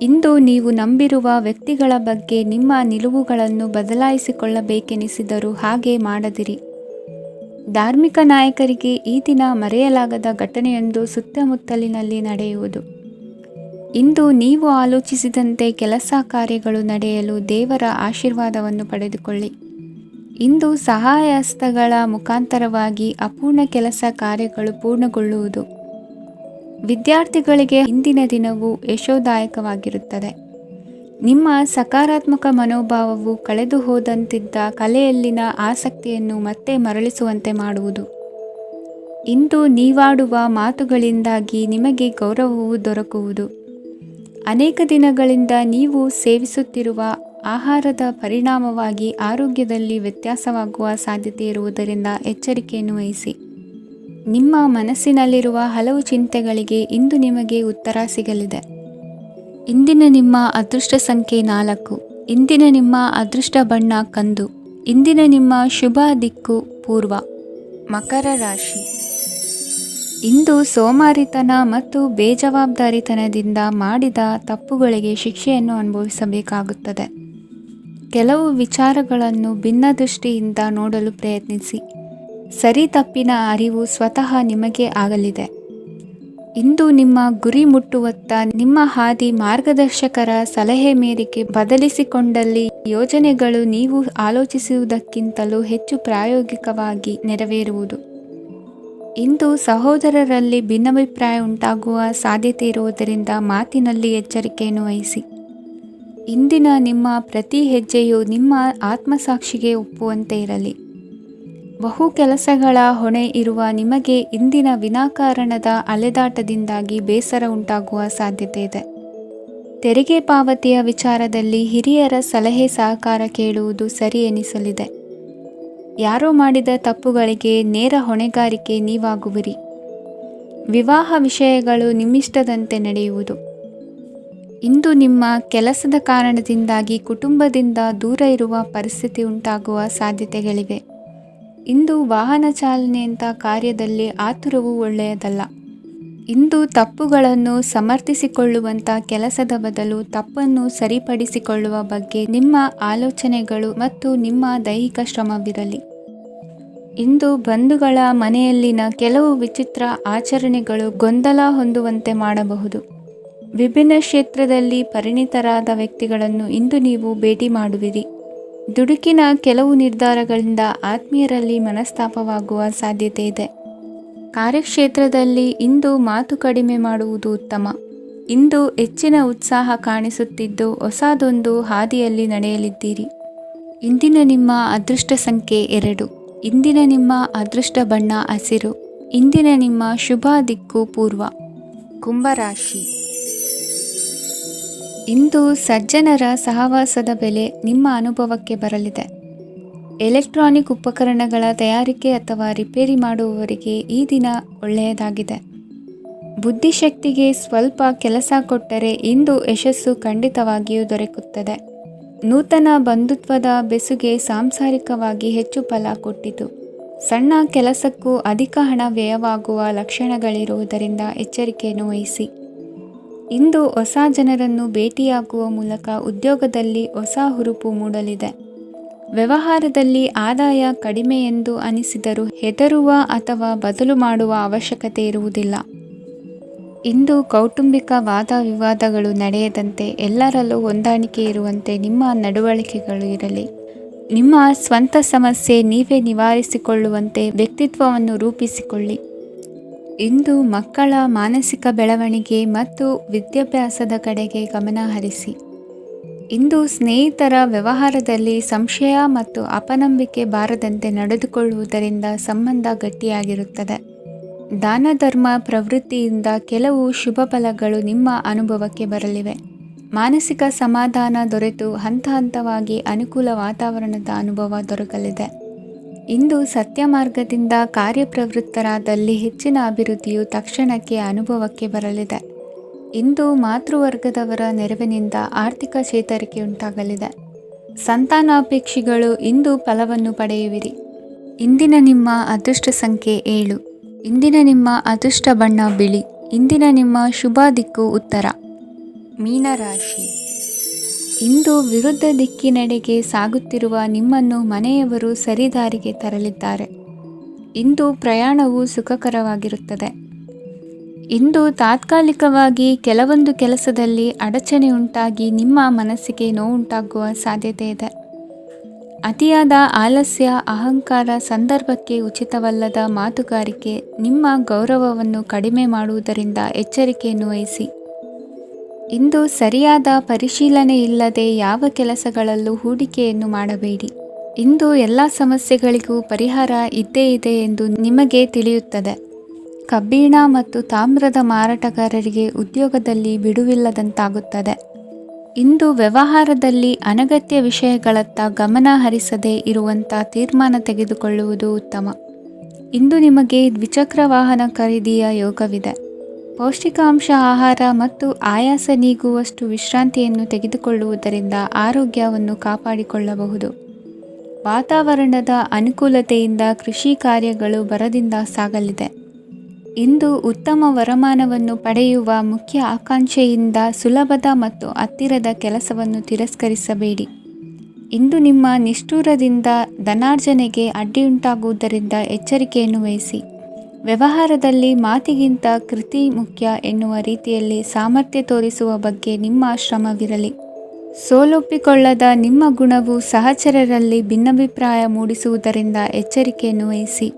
ಇಂದು ನೀವು ನಂಬಿರುವ ವ್ಯಕ್ತಿಗಳ ಬಗ್ಗೆ ನಿಮ್ಮ ನಿಲುವುಗಳನ್ನು ಬದಲಾಯಿಸಿಕೊಳ್ಳಬೇಕೆನಿಸಿದರೂ ಹಾಗೆ ಮಾಡದಿರಿ. ಧಾರ್ಮಿಕ ನಾಯಕರಿಗೆ ಈ ದಿನ ಮರೆಯಲಾಗದ ಘಟನೆಯೊಂದು ಸುತ್ತಮುತ್ತಲಿನಲ್ಲಿ ನಡೆಯುವುದು. ಇಂದು ನೀವು ಆಲೋಚಿಸಿದಂತೆ ಕೆಲಸ ಕಾರ್ಯಗಳು ನಡೆಯಲು ದೇವರ ಆಶೀರ್ವಾದವನ್ನು ಪಡೆದುಕೊಳ್ಳಿ. ಇಂದು ಸಹಾಯ ಹಸ್ತಗಳ ಮುಖಾಂತರವಾಗಿ ಅಪೂರ್ಣ ಕೆಲಸ ಕಾರ್ಯಗಳು ಪೂರ್ಣಗೊಳ್ಳುವುದು. ವಿದ್ಯಾರ್ಥಿಗಳಿಗೆ ಇಂದಿನ ದಿನವು ಯಶೋದಾಯಕವಾಗಿರುತ್ತದೆ. ನಿಮ್ಮ ಸಕಾರಾತ್ಮಕ ಮನೋಭಾವವು ಕಳೆದು ಹೋದಂತಿದ್ದ ಕಲೆಯಲ್ಲಿನ ಆಸಕ್ತಿಯನ್ನು ಮತ್ತೆ ಮರಳಿಸುವಂತೆ ಮಾಡುವುದು. ಇಂದು ನೀವಾಡುವ ಮಾತುಗಳಿಂದಾಗಿ ನಿಮಗೆ ಗೌರವವು ದೊರಕುವುದು. ಅನೇಕ ದಿನಗಳಿಂದ ನೀವು ಸೇವಿಸುತ್ತಿರುವ ಆಹಾರದ ಪರಿಣಾಮವಾಗಿ ಆರೋಗ್ಯದಲ್ಲಿ ವ್ಯತ್ಯಾಸವಾಗುವ ಸಾಧ್ಯತೆ ಇರುವುದರಿಂದ ಎಚ್ಚರಿಕೆಯನ್ನು ವಹಿಸಿ. ನಿಮ್ಮ ಮನಸ್ಸಿನಲ್ಲಿರುವ ಹಲವು ಚಿಂತೆಗಳಿಗೆ ಇಂದು ನಿಮಗೆ ಉತ್ತರ ಸಿಗಲಿದೆ. ಇಂದಿನ ನಿಮ್ಮ ಅದೃಷ್ಟ ಸಂಖ್ಯೆ 4. ಇಂದಿನ ನಿಮ್ಮ ಅದೃಷ್ಟ ಬಣ್ಣ ಕಂದು. ಇಂದಿನ ನಿಮ್ಮ ಶುಭ ದಿಕ್ಕು ಪೂರ್ವ. ಮಕರ ರಾಶಿ. ಇಂದು ಸೋಮಾರಿತನ ಮತ್ತು ಬೇಜವಾಬ್ದಾರಿತನದಿಂದ ಮಾಡಿದ ತಪ್ಪುಗಳಿಗೆ ಶಿಕ್ಷೆಯನ್ನು ಅನುಭವಿಸಬೇಕಾಗುತ್ತದೆ. ಕೆಲವು ವಿಚಾರಗಳನ್ನು ಭಿನ್ನ ದೃಷ್ಟಿಯಿಂದ ನೋಡಲು ಪ್ರಯತ್ನಿಸಿ. ಸರಿ ತಪ್ಪಿನ ಅರಿವು ಸ್ವತಃ ನಿಮಗೆ ಆಗಲಿದೆ. ಇಂದು ನಿಮ್ಮ ಗುರಿ ಮುಟ್ಟುವತ್ತ ನಿಮ್ಮ ಹಾದಿ ಮಾರ್ಗದರ್ಶಕರ ಸಲಹೆ ಮೇರೆಗೆ ಬದಲಿಸಿಕೊಂಡಲ್ಲಿ ಯೋಜನೆಗಳು ನೀವು ಆಲೋಚಿಸುವುದಕ್ಕಿಂತಲೂ ಹೆಚ್ಚು ಪ್ರಾಯೋಗಿಕವಾಗಿ ನೆರವೇರುವುದು. ಇಂದು ಸಹೋದರರಲ್ಲಿ ಭಿನ್ನಾಭಿಪ್ರಾಯ ಉಂಟಾಗುವ ಸಾಧ್ಯತೆ ಇರುವುದರಿಂದ ಮಾತಿನಲ್ಲಿ ಎಚ್ಚರಿಕೆಯನ್ನು ವಹಿಸಿ. ಇಂದಿನ ನಿಮ್ಮ ಪ್ರತಿ ಹೆಜ್ಜೆಯು ನಿಮ್ಮ ಆತ್ಮಸಾಕ್ಷಿಗೆ ಒಪ್ಪುವಂತೆ ಇರಲಿ. ಬಹು ಕೆಲಸಗಳ ಹೊಣೆ ಇರುವ ನಿಮಗೆ ಇಂದಿನ ವಿನಾಕಾರಣದ ಅಲೆದಾಟದಿಂದಾಗಿ ಬೇಸರ ಉಂಟಾಗುವ ಸಾಧ್ಯತೆ ಇದೆ. ತೆರಿಗೆ ಪಾವತಿಯ ವಿಚಾರದಲ್ಲಿ ಹಿರಿಯರ ಸಲಹೆ ಸಹಕಾರ ಕೇಳುವುದು ಸರಿ ಎನಿಸಲಿದೆ. ಯಾರೋ ಮಾಡಿದ ತಪ್ಪುಗಳಿಗೆ ನೇರ ಹೊಣೆಗಾರಿಕೆ ನೀವಾಗುವಿರಿ. ವಿವಾಹ ವಿಷಯಗಳು ನಿಮ್ಮಿಷ್ಟದಂತೆ ನಡೆಯುವುದು. ಇಂದು ನಿಮ್ಮ ಕೆಲಸದ ಕಾರಣದಿಂದಾಗಿ ಕುಟುಂಬದಿಂದ ದೂರ ಇರುವ ಪರಿಸ್ಥಿತಿ ಉಂಟಾಗುವ ಸಾಧ್ಯತೆಗಳಿವೆ. ಇಂದು ವಾಹನ ಚಾಲನೆಯಂಥ ಕಾರ್ಯದಲ್ಲಿ ಆತುರವು ಒಳ್ಳೆಯದಲ್ಲ. ಇಂದು ತಪ್ಪುಗಳನ್ನು ಸಮರ್ಥಿಸಿಕೊಳ್ಳುವಂಥ ಕೆಲಸದ ಬದಲು ತಪ್ಪನ್ನು ಸರಿಪಡಿಸಿಕೊಳ್ಳುವ ಬಗ್ಗೆ ನಿಮ್ಮ ಆಲೋಚನೆಗಳು ಮತ್ತು ನಿಮ್ಮ ದೈಹಿಕ ಶ್ರಮವಿರಲಿ. ಇಂದು ಬಂಧುಗಳ ಮನೆಯಲ್ಲಿನ ಕೆಲವು ವಿಚಿತ್ರ ಆಚರಣೆಗಳು ಗೊಂದಲ ಹೊಂದುವಂತೆ ಮಾಡಬಹುದು. ವಿಭಿನ್ನ ಕ್ಷೇತ್ರದಲ್ಲಿ ಪರಿಣಿತರಾದ ವ್ಯಕ್ತಿಗಳನ್ನು ಇಂದು ನೀವು ಭೇಟಿ ಮಾಡುವಿರಿ. ದುಡುಕಿನ ಕೆಲವು ನಿರ್ಧಾರಗಳಿಂದ ಆತ್ಮೀಯರಲ್ಲಿ ಮನಸ್ತಾಪವಾಗುವ ಸಾಧ್ಯತೆ ಇದೆ. ಕಾರ್ಯಕ್ಷೇತ್ರದಲ್ಲಿ ಇಂದು ಮಾತು ಕಡಿಮೆ ಮಾಡುವುದು ಉತ್ತಮ. ಇಂದು ಹೆಚ್ಚಿನ ಉತ್ಸಾಹ ಕಾಣಿಸುತ್ತಿದ್ದು ಹೊಸದೊಂದು ಹಾದಿಯಲ್ಲಿ ನಡೆಯಲಿದ್ದೀರಿ. ಇಂದಿನ ನಿಮ್ಮ ಅದೃಷ್ಟ ಸಂಖ್ಯೆ 2. ಇಂದಿನ ನಿಮ್ಮ ಅದೃಷ್ಟ ಬಣ್ಣ ಹಸಿರು. ಇಂದಿನ ನಿಮ್ಮ ಶುಭ ದಿಕ್ಕು ಪೂರ್ವ. ಕುಂಭರಾಶಿ. ಇಂದು ಸಜ್ಜನರ ಸಹವಾಸದ ಬೆಲೆ ನಿಮ್ಮ ಅನುಭವಕ್ಕೆ ಬರಲಿದೆ. ಎಲೆಕ್ಟ್ರಾನಿಕ್ ಉಪಕರಣಗಳ ತಯಾರಿಕೆ ಅಥವಾ ರಿಪೇರಿ ಮಾಡುವವರಿಗೆ ಈ ದಿನ ಒಳ್ಳೆಯದಾಗಿದೆ. ಬುದ್ಧಿಶಕ್ತಿಗೆ ಸ್ವಲ್ಪ ಕೆಲಸ ಕೊಟ್ಟರೆ ಇಂದು ಯಶಸ್ಸು ಖಂಡಿತವಾಗಿಯೂ ದೊರಕುತ್ತದೆ. ನೂತನ ಬಂಧುತ್ವದ ಬೆಸುಗೆ ಸಾಂಸಾರಿಕವಾಗಿ ಹೆಚ್ಚು ಫಲ ಕೊಟ್ಟಿತು. ಸಣ್ಣ ಕೆಲಸಕ್ಕೂ ಅಧಿಕ ಹಣ ವ್ಯಯವಾಗುವ ಲಕ್ಷಣಗಳಿರುವುದರಿಂದ ಎಚ್ಚರಿಕೆಯನ್ನು ವಹಿಸಿ. ಇಂದು ಹೊಸ ಜನರನ್ನು ಭೇಟಿಯಾಗುವ ಮೂಲಕ ಉದ್ಯೋಗದಲ್ಲಿ ಹೊಸ ಹುರುಪು ಮೂಡಲಿದೆ. ವ್ಯವಹಾರದಲ್ಲಿ ಆದಾಯ ಕಡಿಮೆ ಎಂದು ಅನಿಸಿದರೂ ಹೆದರುವ ಅಥವಾ ಬದಲು ಮಾಡುವ ಅವಶ್ಯಕತೆ ಇರುವುದಿಲ್ಲ. ಇಂದು ಕೌಟುಂಬಿಕ ವಾದ ವಿವಾದಗಳು ನಡೆಯದಂತೆ ಎಲ್ಲರಲ್ಲೂ ಹೊಂದಾಣಿಕೆ ಇರುವಂತೆ ನಿಮ್ಮ ನಡವಳಿಕೆಗಳು ಇರಲಿ. ನಿಮ್ಮ ಸ್ವಂತ ಸಮಸ್ಯೆ ನೀವೇ ನಿವಾರಿಸಿಕೊಳ್ಳುವಂತೆ ವ್ಯಕ್ತಿತ್ವವನ್ನು ರೂಪಿಸಿಕೊಳ್ಳಿ. ಇಂದು ಮಕ್ಕಳ ಮಾನಸಿಕ ಬೆಳವಣಿಗೆ ಮತ್ತು ವಿದ್ಯಾಭ್ಯಾಸದ ಕಡೆಗೆ ಗಮನ ಹರಿಸಿ. ಇಂದು ಸ್ನೇಹಿತರ ವ್ಯವಹಾರದಲ್ಲಿ ಸಂಶಯ ಮತ್ತು ಅಪನಂಬಿಕೆ ಬಾರದಂತೆ ನಡೆದುಕೊಳ್ಳುವುದರಿಂದ ಸಂಬಂಧ ಗಟ್ಟಿಯಾಗಿರುತ್ತದೆ. ದಾನ ಧರ್ಮ ಪ್ರವೃತ್ತಿಯಿಂದ ಕೆಲವು ಶುಭ ಫಲಗಳು ನಿಮ್ಮ ಅನುಭವಕ್ಕೆ ಬರಲಿವೆ. ಮಾನಸಿಕ ಸಮಾಧಾನ ದೊರೆತು ಹಂತ ಹಂತವಾಗಿ ಅನುಕೂಲ ವಾತಾವರಣದ ಅನುಭವ ದೊರಕಲಿದೆ. ಇಂದು ಸತ್ಯ ಮಾರ್ಗದಿಂದ ಕಾರ್ಯಪ್ರವೃತ್ತರಾದಲ್ಲಿ ಹೆಚ್ಚಿನ ಅಭಿವೃದ್ಧಿಯು ತಕ್ಷಣಕ್ಕೆ ಅನುಭವಕ್ಕೆ ಬರಲಿದೆ. ಇಂದು ಮಾತೃವರ್ಗದವರ ನೆರವಿನಿಂದ ಆರ್ಥಿಕ ಚೇತರಿಕೆ ಉಂಟಾಗಲಿದೆ. ಸಂತಾನಾಪೇಕ್ಷಿಗಳು ಇಂದು ಫಲವನ್ನು ಪಡೆಯುವಿರಿ. ಇಂದಿನ ನಿಮ್ಮ ಅದೃಷ್ಟ ಸಂಖ್ಯೆ 7. ಇಂದಿನ ನಿಮ್ಮ ಅದೃಷ್ಟ ಬಣ್ಣ ಬಿಳಿ. ಇಂದಿನ ನಿಮ್ಮ ಶುಭ ದಿಕ್ಕು ಉತ್ತರ. ಮೀನರಾಶಿ. ಇಂದು ವಿರುದ್ಧ ದಿಕ್ಕಿನೆಡೆಗೆ ಸಾಗುತ್ತಿರುವ ನಿಮ್ಮನ್ನು ಮನೆಯವರು ಸರಿದಾರಿಗೆ ತರಲಿದ್ದಾರೆ. ಇಂದು ಪ್ರಯಾಣವು ಸುಖಕರವಾಗಿರುತ್ತದೆ. ಇಂದು ತಾತ್ಕಾಲಿಕವಾಗಿ ಕೆಲವೊಂದು ಕೆಲಸದಲ್ಲಿ ಅಡಚಣೆ ಉಂಟಾಗಿ ನಿಮ್ಮ ಮನಸ್ಸಿಗೆ ನೋವುಂಟಾಗುವ ಸಾಧ್ಯತೆ ಇದೆ. ಅತಿಯಾದ ಆಲಸ್ಯ, ಅಹಂಕಾರ, ಸಂದರ್ಭಕ್ಕೆ ಉಚಿತವಲ್ಲದ ಮಾತುಗಾರಿಕೆ ನಿಮ್ಮ ಗೌರವವನ್ನು ಕಡಿಮೆ ಮಾಡುವುದರಿಂದ ಎಚ್ಚರಿಕೆಯನ್ನು ವಹಿಸಿ. ಇಂದು ಸರಿಯಾದ ಪರಿಶೀಲನೆ ಇಲ್ಲದೆ ಯಾವ ಕೆಲಸಗಳಲ್ಲೂ ಹೂಡಿಕೆಯನ್ನು ಮಾಡಬೇಡಿ. ಇಂದು ಎಲ್ಲ ಸಮಸ್ಯೆಗಳಿಗೂ ಪರಿಹಾರ ಇದ್ದೇ ಇದೆ ಎಂದು ನಿಮಗೆ ತಿಳಿಯುತ್ತದೆ. ಕಬ್ಬಿಣ ಮತ್ತು ತಾಮ್ರದ ಮಾರಾಟಗಾರರಿಗೆ ಉದ್ಯೋಗದಲ್ಲಿ ಬಿಡುವಿಲ್ಲದಂತಾಗುತ್ತದೆ. ಇಂದು ವ್ಯವಹಾರದಲ್ಲಿ ಅನಗತ್ಯ ವಿಷಯಗಳತ್ತ ಗಮನ ಹರಿಸದೇ ಇರುವಂಥ ತೀರ್ಮಾನ ತೆಗೆದುಕೊಳ್ಳುವುದು ಉತ್ತಮ. ಇಂದು ನಿಮಗೆ ದ್ವಿಚಕ್ರ ವಾಹನ ಖರೀದಿಯ ಯೋಗವಿದೆ. ಪೌಷ್ಟಿಕಾಂಶ ಆಹಾರ ಮತ್ತು ಆಯಾಸ ನೀಗುವಷ್ಟು ವಿಶ್ರಾಂತಿಯನ್ನು ತೆಗೆದುಕೊಳ್ಳುವುದರಿಂದ ಆರೋಗ್ಯವನ್ನು ಕಾಪಾಡಿಕೊಳ್ಳಬಹುದು. ವಾತಾವರಣದ ಅನುಕೂಲತೆಯಿಂದ ಕೃಷಿ ಕಾರ್ಯಗಳು ಭರದಿಂದ ಸಾಗಲಿದೆ. ಇಂದು ಉತ್ತಮ ವರಮಾನವನ್ನು ಪಡೆಯುವ ಮುಖ್ಯ ಆಕಾಂಕ್ಷೆಯಿಂದ ಸುಲಭದ ಮತ್ತು ಹತ್ತಿರದ ಕೆಲಸವನ್ನು ತಿರಸ್ಕರಿಸಬೇಡಿ. ಇಂದು ನಿಮ್ಮ ನಿಷ್ಠುರದಿಂದ ಧನಾರ್ಜನೆಗೆ ಅಡ್ಡಿಯುಂಟಾಗುವುದರಿಂದ ಎಚ್ಚರಿಕೆಯನ್ನು ವಹಿಸಿ. ವ್ಯವಹಾರದಲ್ಲಿ ಮಾತಿಗಿಂತ ಕೃತಿ ಮುಖ್ಯ ಎನ್ನುವ ರೀತಿಯಲ್ಲಿ ಸಾಮರ್ಥ್ಯ ತೋರಿಸುವ ಬಗ್ಗೆ ನಿಮ್ಮ ಶ್ರಮವಿರಲಿ. ಸೋಲೊಪ್ಪಿಕೊಳ್ಳದ ನಿಮ್ಮ ಗುಣವು ಸಹಚರರಲ್ಲಿ ಭಿನ್ನಾಭಿಪ್ರಾಯ ಮೂಡಿಸುವುದರಿಂದ ಎಚ್ಚರಿಕೆಯನ್ನು ವಹಿಸಿ.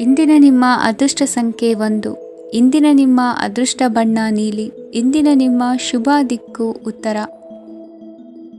ಇಂದಿನ ನಿಮ್ಮ ಅದೃಷ್ಟ ಸಂಖ್ಯೆ 1. ಇಂದಿನ ನಿಮ್ಮ ಅದೃಷ್ಟ ಬಣ್ಣ ನೀಲಿ. ಇಂದಿನ ನಿಮ್ಮ ಶುಭ ದಿಕ್ಕು ಉತ್ತರ.